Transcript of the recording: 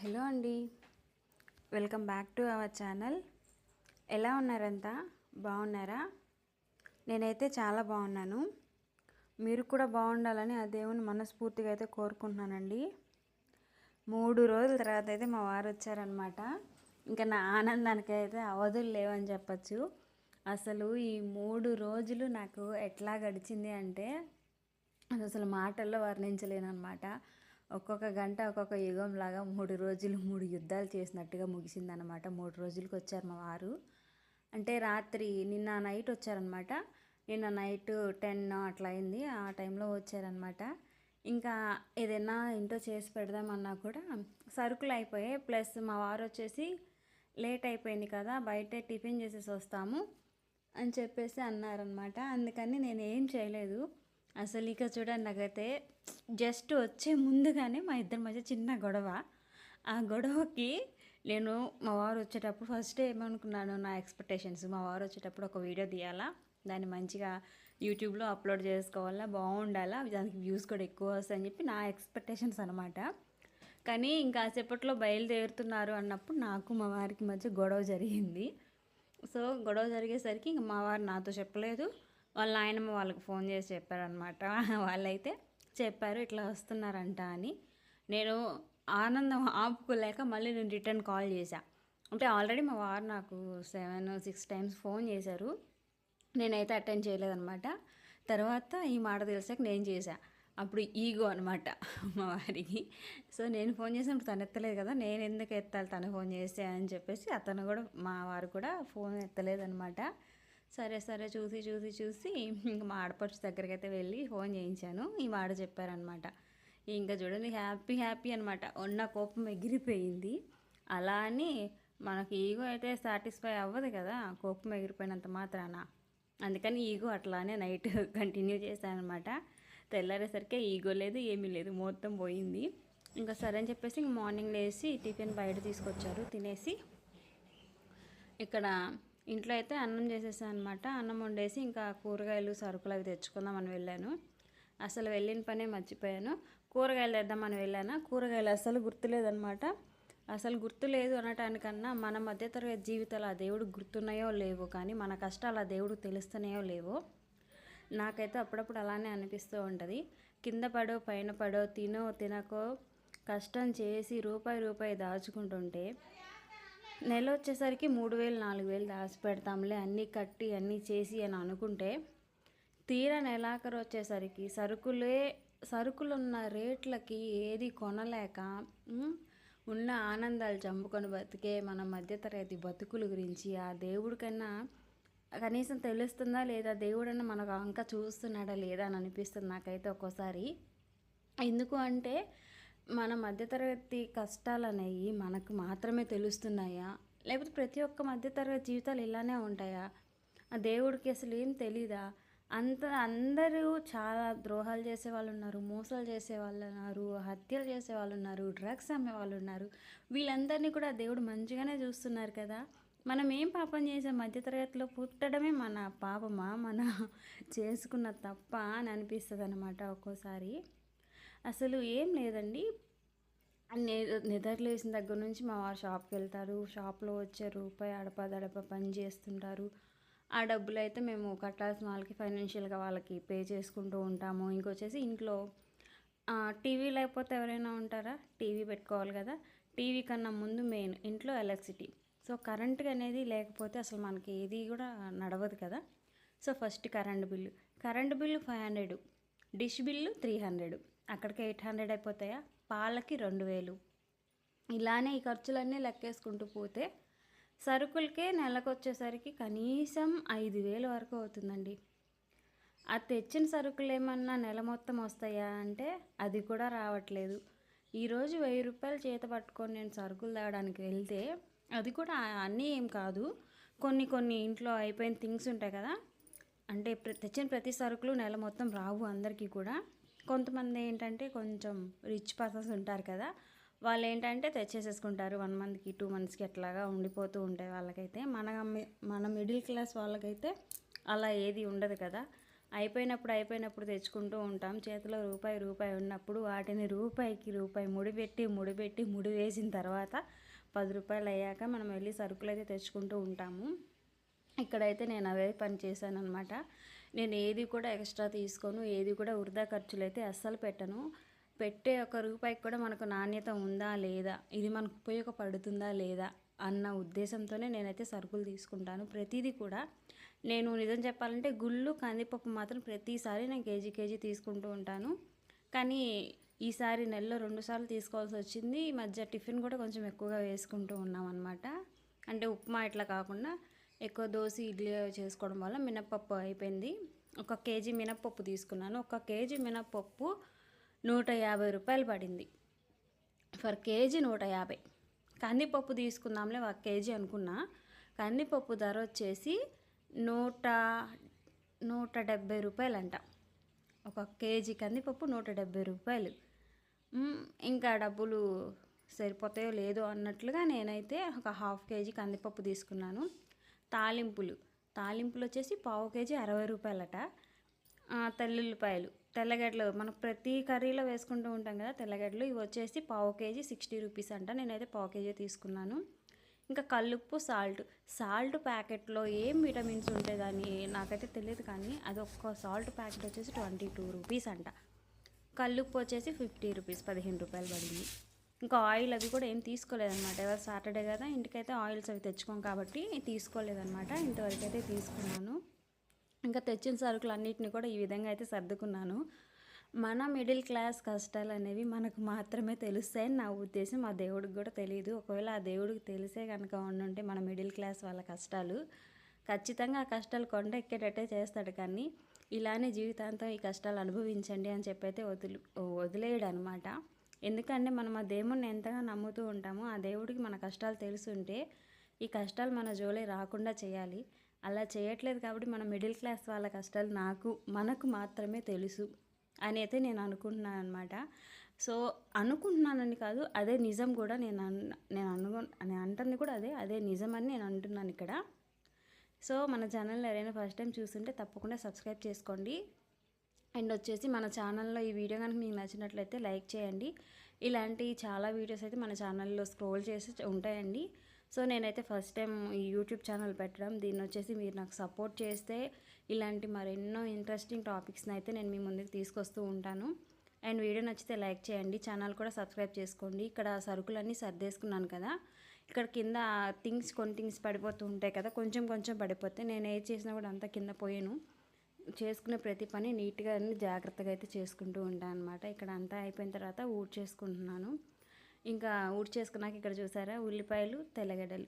Hello అండి, welcome back to our channel. ఎలా ఉన్నారంతా? బాగున్నారా? నేనైతే చాలా బాగున్నాను. మీరు కూడా బాగుండాలని ఆ దేవుని మనస్ఫూర్తిగా అయితే కోరుకుంటున్నానండి. 3 రోజుల తర్వాత అయితే మా వారు వచ్చారనమాట. ఇంకా నా ఆనందానికి అయితే అవధులు లేవని చెప్పచ్చు. అసలు ఈ 3 రోజులు నాకు ఎట్లా గడిచింది అంటే అసలు మాటల్లో వర్ణించలేను అనమాట. ఒక్కొక్క గంట ఒక్కొక్క యుగంలాగా 3 రోజులు 3 యుద్ధాలు చేసినట్టుగా ముగిసిందనమాట. 3 రోజులకి వచ్చారు మా వారు. అంటే రాత్రి నిన్న నైట్ వచ్చారనమాట. నిన్న నైట్ 10 అట్లా అయింది. ఆ టైంలో వచ్చారనమాట. ఇంకా ఏదైనా ఇంట్లో చేసి పెడదామన్నా కూడా సరుకులు అయిపోయాయి. ప్లస్ మా వారు వచ్చేసి లేట్ అయిపోయింది కదా, బయటే టిఫిన్ చేసేసి వస్తాము అని చెప్పేసి అన్నారనమాట. అందుకని నేను ఏం చేయలేదు. అసలు ఇక చూడండి, నాకైతే జస్ట్ వచ్చే ముందుగానే మా ఇద్దరి మధ్య చిన్న గొడవ. ఆ గొడవకి నేను మా వారు వచ్చేటప్పుడు ఫస్ట్ ఏమనుకున్నాను, నా ఎక్స్పెక్టేషన్స్ మా వారు వచ్చేటప్పుడు ఒక వీడియో తీయాలా, దాన్ని మంచిగా యూట్యూబ్లో అప్లోడ్ చేసుకోవాలా, బాగుండాలా, దానికి వ్యూస్ కూడా ఎక్కువ వస్తాయని చెప్పి నా ఎక్స్పెక్టేషన్స్ అనమాట. కానీ ఇంకా సేపట్లో బయలుదేరుతున్నారు అన్నప్పుడు నాకు మా వారికి మధ్య గొడవ జరిగింది. సో గొడవ జరిగేసరికి ఇంక మా వారు నాతో చెప్పలేదు, వాళ్ళ నాయనమ్మ వాళ్ళకి ఫోన్ చేసి చెప్పారనమాట. వాళ్ళైతే చెప్పారు ఇట్లా వస్తున్నారంట అని. నేను ఆనందం ఆపుకోలేక మళ్ళీ నేను రిటర్న్ కాల్ చేశా. అంటే ఆల్రెడీ మా వారు నాకు 7-6 టైమ్స్ ఫోన్ చేశారు, నేనైతే అటెండ్ చేయలేదన్నమాట. తర్వాత ఈ మాట తెలిసాక నేను చేశా. అప్పుడు ఈగో అనమాట మా వారికి. సో నేను ఫోన్ చేసినప్పుడు తను ఎత్తలేదు కదా, నేను ఎందుకు ఎత్తాలి తను ఫోన్ చేస్తే అని చెప్పేసి అతను కూడా, మా వారు కూడా ఫోన్ ఎత్తలేదనమాట. సరే సరే చూసి ఇంకా మా ఆడపడుచు దగ్గరికి అయితే వెళ్ళి ఫోన్ చేయించాను. ఈ మాట చెప్పారనమాట. ఇంకా చూడండి, హ్యాపీ అనమాట. ఉన్న కోపం ఎగిరిపోయింది. అలా అని మనకి ఈగో అయితే సాటిస్ఫై అవ్వదు కదా కోపం ఎగిరిపోయినంత మాత్రాన. అందుకని ఈగో అట్లానే నైట్ కంటిన్యూ చేశాను అనమాట. తెల్లారేసరికి ఈగో లేదు, ఏమీ లేదు, మొత్తం పోయింది. ఇంకా సరే అని చెప్పేసి ఇంక మార్నింగ్ లేసి టిఫిన్ బయట తీసుకొచ్చారు, తినేసి ఇక్కడ ఇంట్లో అయితే అన్నం చేసేసాను అనమాట. అన్నం వండేసి ఇంకా కూరగాయలు సరుకులు అవి తెచ్చుకుందామని వెళ్ళాను. అసలు వెళ్ళిన పనే మర్చిపోయాను. కూరగాయలు తెద్దామని వెళ్ళాను, కూరగాయలు అసలు గుర్తులేదనమాట. అసలు గుర్తులేదు అనటానికన్నా మన మధ్యతరగతి జీవితాలు ఆ దేవుడికి గుర్తున్నాయో లేవో, కానీ మన కష్టాలు ఆ దేవుడికి తెలుస్తున్నాయో లేవో. నాకైతే అప్పుడప్పుడు అలానే అనిపిస్తూ ఉంటుంది. కింద పడో పైన పడో, తినో తినకో కష్టం చేసి రూపాయి దాచుకుంటుంటే నెల వచ్చేసరికి 3,000-4,000 దాచి పెడతాంలే, అన్నీ కట్టి అన్నీ చేసి అని అనుకుంటే తీరా నెలాఖరు వచ్చేసరికి సరుకులున్న రేట్లకి ఏది కొనలేక ఉన్న ఆనందాలు చంపుకొని బతికే మన మధ్యతరగతి బతుకుల గురించి ఆ దేవుడికన్నా కనీసం తెలుస్తుందా లేదా, దేవుడన్నా మనకు ఇంకా చూస్తున్నాడా లేదా అని అనిపిస్తుంది నాకైతే ఒక్కోసారి. ఎందుకు అంటే మన మధ్యతరగతి కష్టాలు అనేవి మనకు మాత్రమే తెలుస్తున్నాయా, లేకపోతే ప్రతి ఒక్క మధ్యతరగతి జీవితాలు ఇలానే ఉంటాయా? ఆ దేవుడికి అసలు ఏం తెలీదా? అందరూ చాలా ద్రోహాలు చేసే వాళ్ళు ఉన్నారు, మోసాలు చేసే వాళ్ళు ఉన్నారు, హత్యలు చేసే వాళ్ళు ఉన్నారు, డ్రగ్స్ అమ్మే వాళ్ళు ఉన్నారు. వీళ్ళందరినీ కూడా దేవుడు మంచిగానే చూస్తున్నారు కదా. మనం ఏం పాపం చేసాం? మధ్యతరగతిలో పుట్టడమే మన పాపమా, మన చేసుకున్న తప్ప అని అనిపిస్తుంది అనమాట ఒక్కోసారి. అసలు ఏం లేదండి, నిద్రలేసిన దగ్గర నుంచి మా వారు షాప్కి వెళ్తారు, షాప్లో వచ్చే రూపాయి అడప పని చేస్తుంటారు. ఆ డబ్బులు అయితే మేము కట్టాల్సిన వాళ్ళకి ఫైనాన్షియల్గా వాళ్ళకి పే చేసుకుంటూ ఉంటాము. ఇంకొచ్చేసి ఇంట్లో టీవీ లేకపోతే ఎవరైనా ఉంటారా? టీవీ పెట్టుకోవాలి కదా. టీవీ కన్నా ముందు మెయిన్ ఇంట్లో ఎలక్ట్రిసిటీ. సో కరెంట్ అనేది లేకపోతే అసలు మనకి ఏది కూడా నడవదు కదా. So first current bill 500, dish bill 300, అక్కడికి 800 అయిపోతాయా. పాలకి 2,000. ఇలానే ఈ ఖర్చులన్నీ లెక్కేసుకుంటూ పోతే సరుకులకే నెలకు వచ్చేసరికి కనీసం 5,000 వరకు అవుతుందండి. ఆ తెచ్చిన సరుకులు ఏమన్నా నెల మొత్తం వస్తాయా అంటే అది కూడా రావట్లేదు. ఈరోజు 1,000 రూపాయలు చేత పట్టుకొని నేను సరుకులు తేవడానికి వెళ్తే, అది కూడా అన్నీ ఏం కాదు, కొన్ని ఇంట్లో అయిపోయిన థింగ్స్ ఉంటాయి కదా. అంటే తెచ్చిన ప్రతి సరుకులు నెల మొత్తం రావు అందరికీ కూడా. కొంతమంది ఏంటంటే కొంచెం రిచ్ పర్సన్స్ ఉంటారు కదా, వాళ్ళు ఏంటంటే తెచ్చేసేసుకుంటారు 1 మంత్కి 2 మంత్స్కి అట్లాగా ఉండిపోతూ ఉంటాయి వాళ్ళకైతే. మన మిడిల్ క్లాస్ వాళ్ళకైతే అలా ఏది ఉండదు కదా. అయిపోయినప్పుడు తెచ్చుకుంటూ ఉంటాం. చేతిలో రూపాయి ఉన్నప్పుడు వాటిని రూపాయికి రూపాయి ముడి వేసిన తర్వాత 10 రూపాయలు అయ్యాక మనం వెళ్ళి సరుకులైతే తెచ్చుకుంటూ ఉంటాము. ఇక్కడైతే నేను అవే పని చేశానన్నమాట. నేను ఏది కూడా ఎక్స్ట్రా తీసుకోను, ఏది కూడా వృధా ఖర్చులైతే అస్సలు పెట్టను. పెట్టే ఒక రూపాయికి కూడా మనకు నాణ్యత ఉందా లేదా, ఇది మనకు ఉపయోగపడుతుందా లేదా అన్న ఉద్దేశంతోనే నేనైతే సరుకులు తీసుకుంటాను. ప్రతిదీ కూడా నేను నిజం చెప్పాలంటే గుళ్ళు కందిపప్పు మాత్రం ప్రతిసారి నేను కేజీ తీసుకుంటూ ఉంటాను. కానీ ఈసారి నెలలో 2 సార్లు తీసుకోవాల్సి వచ్చింది. ఈ మధ్య టిఫిన్ కూడా కొంచెం ఎక్కువగా వేసుకుంటూ ఉన్నాం అనమాట. అంటే ఉప్మా ఇట్లా కాకుండా ఎక్కువ దోశ ఇడ్లీ చేసుకోవడం వల్ల మినప్పప్పు అయిపోయింది. 1 కేజీ మినప్పప్పు తీసుకున్నాను. 1 కేజీ మినప్పప్పు 150 రూపాయలు పడింది. For KG 150. కందిపప్పు తీసుకుందాంలే 1 కేజీ అనుకున్నా. కందిపప్పు ధర వచ్చేసి 170 రూపాయలంట. 1 కేజీ కందిపప్పు 170 రూపాయలు. ఇంకా డబ్బులు సరిపోతాయో లేదో అన్నట్లుగా నేనైతే 1/2 కేజీ కందిపప్పు తీసుకున్నాను. తాలింపులు వచ్చేసి 1/2 కేజీ 60 రూపాయలట. తెల్లుల్లిపాయలు, తెల్లగడ్డలు మనం ప్రతి కర్రీలో వేసుకుంటూ ఉంటాం కదా తెల్లగడ్డలు, ఇవి వచ్చేసి 1/2 కేజీ 60 రూపీస్ అంట. నేనైతే 1/2 కేజీ తీసుకున్నాను. ఇంకా కల్లుప్పు, సాల్ట్ ప్యాకెట్లో ఏం విటమిన్స్ ఉంటుందని నాకైతే తెలియదు, కానీ అది ఒక్క సాల్ట్ ప్యాకెట్ వచ్చేసి 22 రూపీస్ అంట. కల్లుప్పు వచ్చేసి 50 రూపీస్, 15 రూపాయలు పడింది. ఇంకా ఆయిల్ అవి కూడా ఏం తీసుకోలేదన్నమాట. ఎవరు సాటర్డే కదా, ఇంటికైతే ఆయిల్స్ అవి తెచ్చుకోం కాబట్టి తీసుకోలేదన్నమాట. ఇంతవరకు అయితే తీసుకున్నాను. ఇంకా తెచ్చిన సరుకులు అన్నిటిని కూడా ఈ విధంగా అయితే సర్దుకున్నాను. మన మిడిల్ క్లాస్ కష్టాలు అనేవి మనకు మాత్రమే తెలుస్తాయని నా ఉద్దేశం. ఆ దేవుడికి కూడా తెలియదు. ఒకవేళ ఆ దేవుడికి తెలిసే కనుక ఉండుంటే మన మిడిల్ క్లాస్ వాళ్ళ కష్టాలు, ఖచ్చితంగా ఆ కష్టాలు కొండ ఎక్కేటట్టే చేస్తాడు. కానీ ఇలానే జీవితాంతం ఈ కష్టాలు అనుభవించండి అని చెప్పైతే వదిలేయడు అనమాట. ఎందుకంటే మనం ఆ దేవుడిని ఎంతగా నమ్ముతూ ఉంటామో ఆ దేవుడికి మన కష్టాలు తెలుసుంటే ఈ కష్టాలు మన జోలే రాకుండా చేయాలి. అలా చేయట్లేదు కాబట్టి మన మిడిల్ క్లాస్ వాళ్ళ కష్టాలు మనకు మాత్రమే తెలుసు అని అయితే నేను అనుకుంటున్నాను అనమాట. సో అనుకుంటున్నానని కాదు, అదే నిజం కూడా. నేను అంటుంది కూడా అదే నిజం అని నేను అంటున్నాను ఇక్కడ. సో మన ఛానల్ని ఎవరైనా ఫస్ట్ టైం చూస్తుంటే తప్పకుండా సబ్స్క్రైబ్ చేసుకోండి. అండ్ వచ్చేసి మన ఛానల్లో ఈ వీడియో కనుక మీకు నచ్చినట్లయితే లైక్ చేయండి. ఇలాంటి చాలా వీడియోస్ అయితే మన ఛానల్లో స్క్రోల్ చేసి ఉంటాయండి. సో నేనైతే ఫస్ట్ టైం ఈ యూట్యూబ్ ఛానల్ పెట్టడం, దీన్ని వచ్చేసి మీరు నాకు సపోర్ట్ చేస్తే ఇలాంటి మరెన్నో ఇంట్రెస్టింగ్ టాపిక్స్ని అయితే నేను మీ ముందుకు తీసుకొస్తూ ఉంటాను. అండ్ వీడియో నచ్చితే లైక్ చేయండి, ఛానల్ కూడా సబ్స్క్రైబ్ చేసుకోండి. ఇక్కడ సరుకులన్నీ సర్దేసుకున్నాను కదా, ఇక్కడ కింద కొన్ని థింగ్స్ పడిపోతూ ఉంటాయి కదా, కొంచెం పడిపోతే నేను ఏది చేసినా కూడా అంతా కింద పోయాను. చేసుకునే ప్రతి పని నీట్గా అన్ని జాగ్రత్తగా అయితే చేసుకుంటూ ఉంటాను అనమాట. ఇక్కడ అంతా అయిపోయిన తర్వాత చేసుకుంటున్నాను. ఇంకా చేసుకున్నాక ఇక్కడ చూసారా ఉల్లిపాయలు, తెల్లగడ్డలు